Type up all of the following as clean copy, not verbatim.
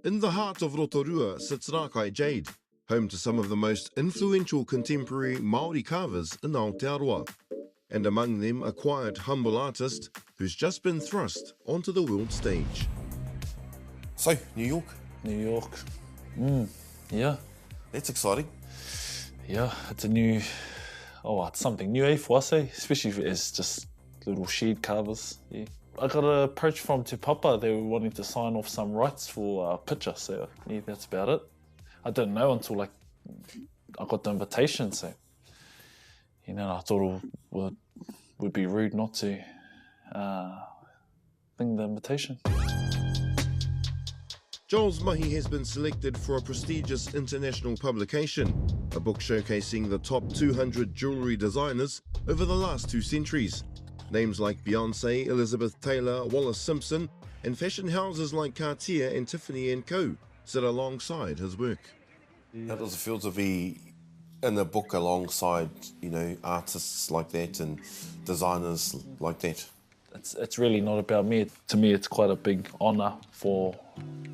In the heart of Rotorua sits Rakai Jade, home to some of the most influential contemporary Māori carvers in Aotearoa, and among them a quiet, humble artist who's just been thrust onto the world stage. So, New York? New York. Yeah. That's exciting. Yeah, it's it's something new for us, especially if it's just little shed carvers. Yeah. I got an approach from Te Papa. They were wanting to sign off some rights for a picture, so yeah, that's about it. I didn't know until I got the invitation, so I thought it would be rude not to bring the invitation. Joel's mahi has been selected for a prestigious international publication, a book showcasing the top 200 jewellery designers over the last 2 centuries. Names like Beyonce, Elizabeth Taylor, Wallace Simpson, and fashion houses like Cartier and Tiffany & Co. sit alongside his work. How does it feel to be in a book alongside, artists like that and designers like that? It's really not about me. To me, it's quite a big honour for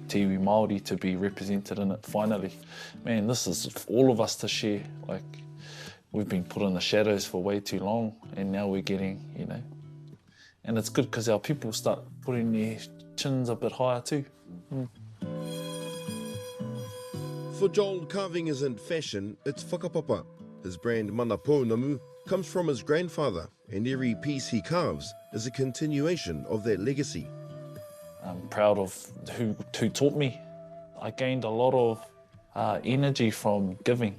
Te iwi Māori to be represented in it finally. Man, this is all of us to share. Like, we've been put in the shadows for way too long, and now we're getting, And it's good because our people start putting their chins a bit higher too. For Joel, carving isn't fashion, it's whakapapa. His brand Mana Pounamu comes from his grandfather, and every piece he carves is a continuation of that legacy. I'm proud of who taught me. I gained a lot of energy from giving,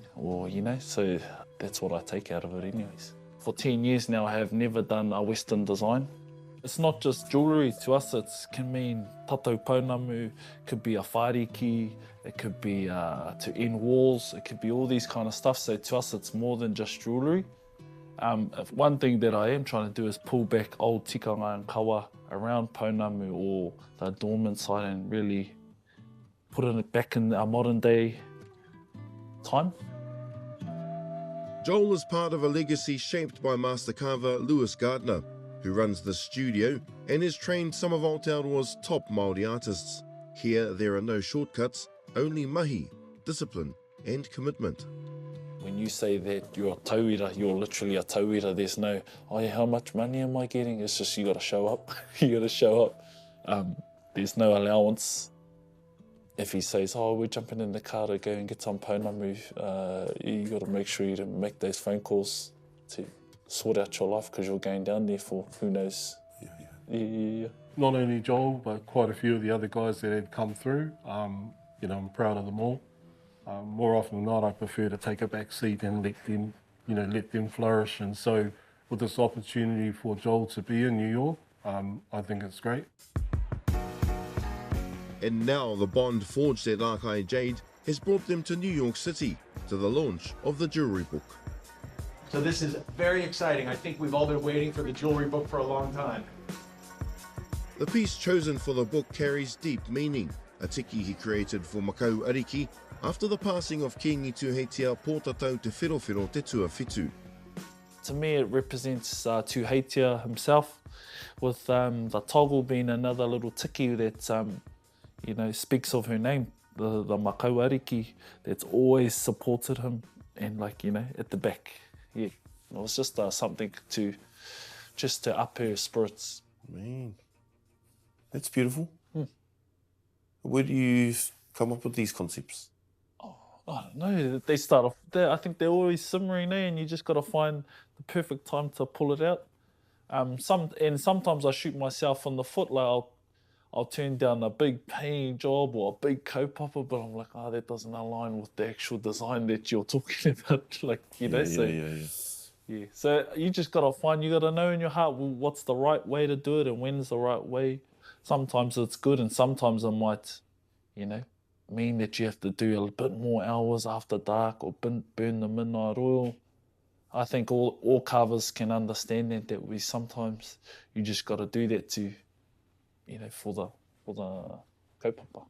so that's what I take out of it anyways. For 10 years now, I have never done a Western design. It's not just jewellery. To us, it can mean tatou pounamu, could be a whāriki, it could be to end walls, it could be all these kind of stuff. So to us, it's more than just jewellery. One thing that I am trying to do is pull back old tikanga and kawa around pounamu or the dormant side and really put it back in our modern day time. Joel is part of a legacy shaped by master carver Lewis Gardner, who runs the studio and has trained some of Aotearoa's top Māori artists. Here, there are no shortcuts, only mahi, discipline and commitment. When you say that you're a tauira, you're literally a tauira. There's no, how much money am I getting? It's just you got to show up. You got to show up. There's no allowance. If he says, we're jumping in the car to go and get some pounamu, you got to make sure you don't make those phone calls to sort out your life because you're going down there for who knows. Yeah. Not only Joel, but quite a few of the other guys that had come through. I'm proud of them all. More often than not, I prefer to take a back seat and let them flourish. And so with this opportunity for Joel to be in New York, I think it's great. And now the bond forged at Rakai Jade has brought them to New York City to the launch of the jewellery book. So this is very exciting. I think we've all been waiting for the jewellery book for a long time. The piece chosen for the book carries deep meaning, a tiki he created for Makau Ariki after the passing of Kingi Tuheitia Pōtatau Te Whirowhiro Te Tuawhitu. To me, it represents Tuheitia himself, with the toggle being another little tiki that speaks of her name, the Makau Ariki that's always supported him, and at the back. Yeah, it was just something to up her spirits. Man, that's beautiful. Where do you come up with these concepts? I don't know. They start off there. I think they're always simmering there, and you just got to find the perfect time to pull it out. Sometimes I shoot myself in the foot. Like I'll turn down a big paying job or a big kaupapa, but I'm like, that doesn't align with the actual design that you're talking about. Yeah. So you just got to know in your heart what's the right way to do it and when's the right way. Sometimes it's good, and sometimes it might, mean that you have to do a bit more hours after dark or burn the midnight oil. I think all carvers can understand that we sometimes you just got to do that to, for the kaupapa.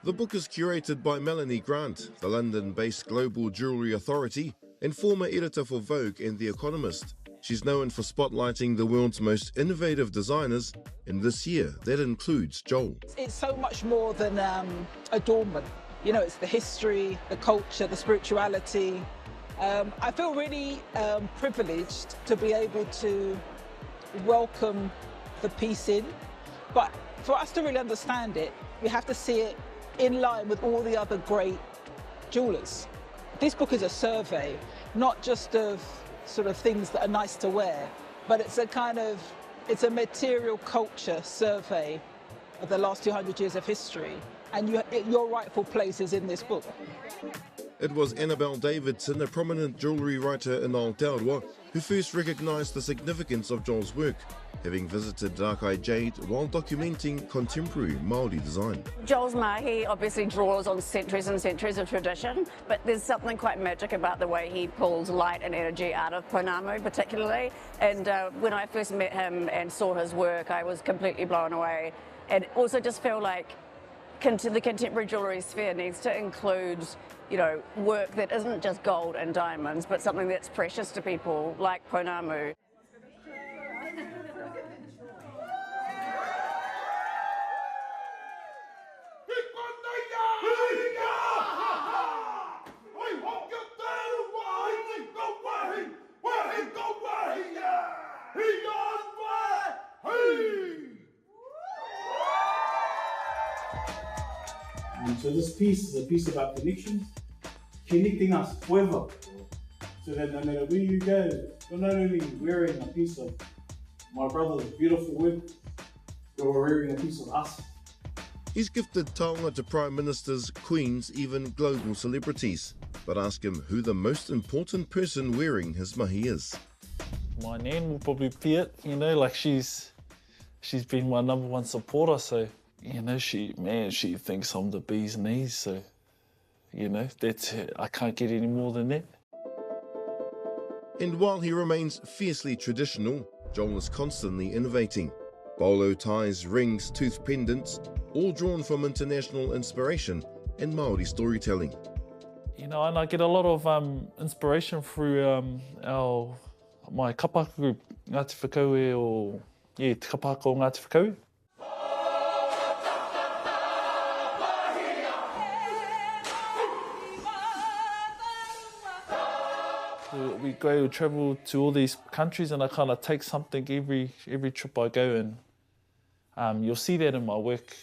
The book is curated by Melanie Grant, the London-based global jewellery authority, and former editor for Vogue and The Economist. She's known for spotlighting the world's most innovative designers, and this year that includes Joel. It's so much more than adornment. You know, it's the history, the culture, the spirituality. I feel really privileged to be able to welcome the piece in, but for us to really understand it, we have to see it in line with all the other great jewelers. This book is a survey, not just of sort of things that are nice to wear, but it's a material culture survey of the last 200 years of history, and your rightful place is in this book. It was Annabelle Davidson, a prominent jewellery writer in Aotearoa, who first recognised the significance of Joel's work, having visited Dark-Eye Jade while documenting contemporary Māori design. Joel's mahi obviously draws on centuries and centuries of tradition, but there's something quite magic about the way he pulls light and energy out of Pounamu particularly. And when I first met him and saw his work, I was completely blown away. And also just feel like the contemporary jewellery sphere needs to include, you know, work that isn't just gold and diamonds, but something that's precious to people like Pounamu. So this piece is a piece about connections, connecting us forever. So that no matter where you go, you're not only wearing a piece of my brother's beautiful work, you're wearing a piece of us. He's gifted taonga to prime ministers, queens, even global celebrities, but ask him who the most important person wearing his mahi is. My nan will probably be it, you know, like she's been my #1 supporter, so, you know, she thinks I'm the bee's knees, so, you know, that's it. I can't get any more than that. And while he remains fiercely traditional, Joel is constantly innovating. Bolo ties, rings, tooth pendants, all drawn from international inspiration and Māori storytelling. You know, and I get a lot of inspiration through my kapa haka group, Ngāti Whakaue, or Te Kapa Haka o Ngāti Whakaue. We travel to all these countries, and I kind of take something every trip I go, and you'll see that in my work.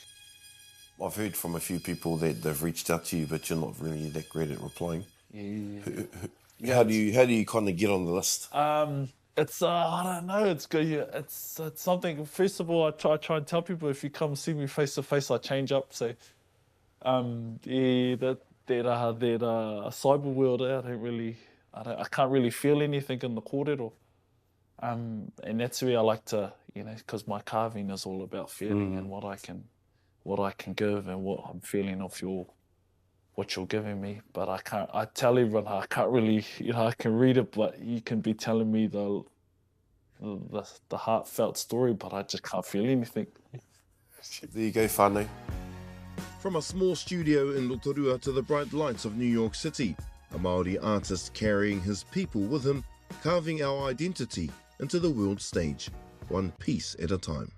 I've heard from a few people that they've reached out to you, but you're not really that great at replying. Yeah. How do you kind of get on the list? It's I don't know. It's good. Yeah, it's something. First of all, I try and tell people if you come see me face to face, I change up. So, that cyber world, I can't really feel anything in the kōrero. And that's where I like to, you know, because my carving is all about feeling and what I can give and what I'm feeling of what you're giving me. But I tell everyone I can't really, you know, I can read it, but you can be telling me the heartfelt story, but I just can't feel anything. There you go, whānau. From a small studio in Rotorua to the bright lights of New York City, a Māori artist carrying his people with him, carving our identity into the world stage, one piece at a time.